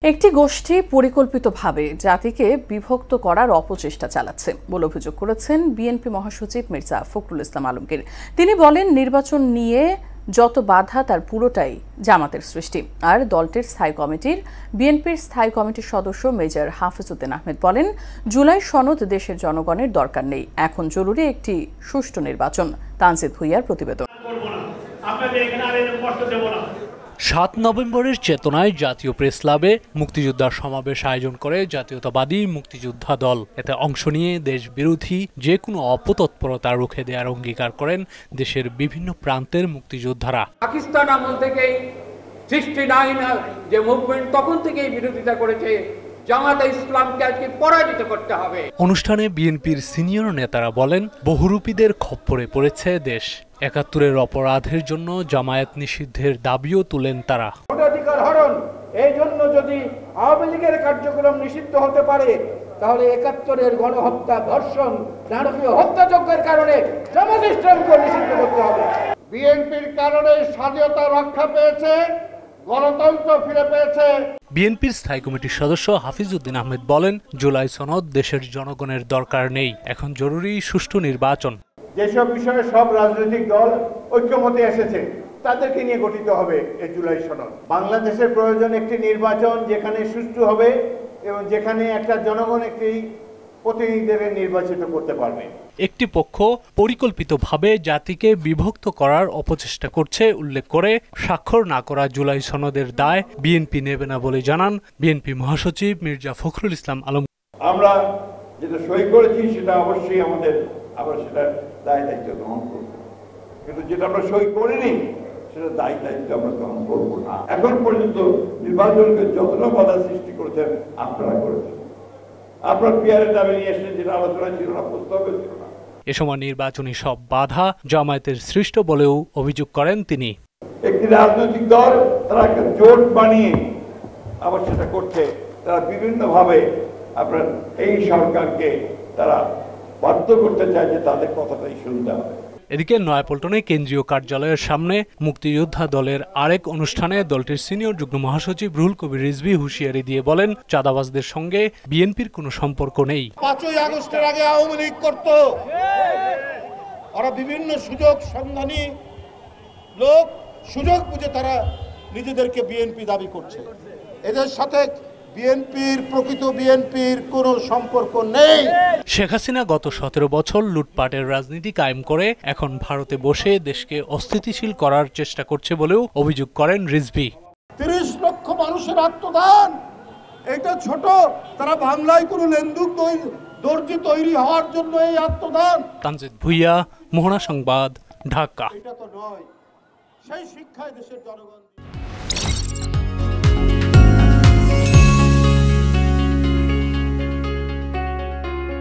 একটি গোষ্ঠী পরিকল্পিতভাবে জাতিকে বিভক্ত করার অপচেষ্টা চালাচ্ছে বলে অভিযোগ করেছেন বিএনপি মহাসচিব মির্জা ফখরুল ইসলাম আলমগীর। তিনি বলেন, নির্বাচন নিয়ে যত বাধা তার পুরোটাই জামাতের সৃষ্টি। আর দলটির বিএনপির স্থায়ী কমিটির সদস্য মেজর হাফিজউদ্দিন আহমেদ বলেন, জুলাই সনদ দেশের জনগণের দরকার নেই, এখন জরুরি একটি সুষ্ঠু নির্বাচন। তানজিদ ভুইয়ার প্রতিবেদন। ৭ নভেম্বরের চেতনায় জাতীয় প্রেস ক্লাবে মুক্তিযোদ্ধার সমাবেশ আয়োজন করে জাতীয়তাবাদী মুক্তিযোদ্ধা দল। এতে অংশ নিয়ে দেশ বিরোধী যে কোনো অপতৎপরতা রুখে দেওয়ার অঙ্গীকার করেন দেশের বিভিন্ন প্রান্তের মুক্তিযোদ্ধারা। পাকিস্তান আমল থেকেই 69 যে মুভমেন্ট তখন থেকেই বিরোধিতা করেছে, জামাতে ইসলামকে আজকে পরাজিত করতে হবে। অনুষ্ঠানে বিএনপির সিনিয়র নেতারা বলেন, বহুরূপীদের খপ্পরে পড়েছে দেশ। ৭১-এর অপরাধের জন্য জামায়াত নিষিদ্ধের দাবিও তুলেন তারা। ভোটাধিকার হরণ, এই জন্য যদি আওয়ামী লীগের কার্যক্রম নিষিদ্ধ হতে পারে, তাহলে ৭১-এর গণহত্যা, ধর্ষণ, নারকীয় হত্যাযজ্ঞের কারণে জামাত ইসলামকে নিষিদ্ধ করতে হবে। বিএনপির কারণে স্বাধীনতা রক্ষা পেয়েছে, গণতন্ত্র ফিরে পেয়েছে। বিএনপির স্থায়ী কমিটির সদস্য হাফিজউদ্দিন আহমেদ বলেন, জুলাই সনদ দেশের জনগণের দরকার নেই, এখন জরুরি সুষ্ঠু নির্বাচন। যেসব বিষয়ে সব রাজনৈতিক দল ঐক্যমতে এসেছে, তাদেরকে নিয়ে গঠিত হবে এই জুলাই সনদ। বাংলাদেশের প্রয়োজন একটি নির্বাচন যেখানে সুষ্ঠু হবে এবং যেখানে একটা জনগণ একটি প্রতিনিধিদের নির্বাচিত করতে পারবে। একটি পক্ষ পরিকল্পিতভাবে জাতিকে বিভক্ত করার অপচেষ্টা করছে উল্লেখ করে স্বাক্ষর না করা জুলাই সনদের দায় বিএনপি নেবে না বলে জানান বিএনপি মহাসচিব মির্জা ফখরুল ইসলাম আলমগীর। আমরা যেটা সই করেছি সেটা অবশ্যই আমাদের আবার সেটা দায় দায়িত্ব গ্রহণ করব, কিন্তু যেটা আমরা সই করিনি সেটা দায় দায়িত্ব আমরা গ্রহণ করব না। এখন পর্যন্ত নির্বাচনকে যতটা বাধা সৃষ্টি করেছেন আপনারা করেছেন। আপনার পিয়ারের দাবি নিয়ে এসেছেন, যেটা আলোচনা ছিল না, প্রস্তাবে ছিল না। এ সময় নির্বাচনী সব বাধা জামায়াতের সৃষ্ট বলেও অভিযোগ করেন তিনি। একটি রাজনৈতিক দল তারা একটা জোট বানিয়ে আবার সেটা করছে, তারা বিভিন্নভাবে আপনার এই সরকারকে তারা বাধ্য করতে চায় যে তাদের কথাটাই শুনতে হবে। এদিকে নয়াপল্টনে কেন্দ্রীয় কার্যালয়ের সামনে মুক্তিযোদ্ধা দলের আরেক অনুষ্ঠানে দলটির সিনিয়র যুগ্ম মহাসচিব রুহুল কবির রিজভী হুঁশিয়ারি দিয়ে বলেন, চাঁদাবাজদের সঙ্গে বিএনপির কোনো সম্পর্ক নেই। ৫ই আগস্টের আগে আওয়ামী লীগ করত, ওরা বিভিন্ন সুযোগ সন্ধানী লোক, সুযোগ বুঝে তারা নিজেদেরকে বিএনপি দাবি করছে। এদের সাথে প্রকৃত বিএনপির কোনো সম্পর্ক নেই। শেখ হাসিনা গত ১৭ বছর লুটপাটের রাজনীতি কায়েম করে এখন ভারতে বসে দেশকে অস্থিতিশীল করার চেষ্টা করছে বলেও অভিযোগ করেন রিজভী। ৩০ লক্ষ মানুষের আত্মদান, এটা ছোট, তারা বাংলায় কোনো লেন্দুক দর্জি তৈরি হওয়ার জন্য এই আত্মদান। তানজিদ ভুইয়া, মোহনা সংবাদ, ঢাকা। এটা তো নয়, সেই শিক্ষায় দেশের জনগণ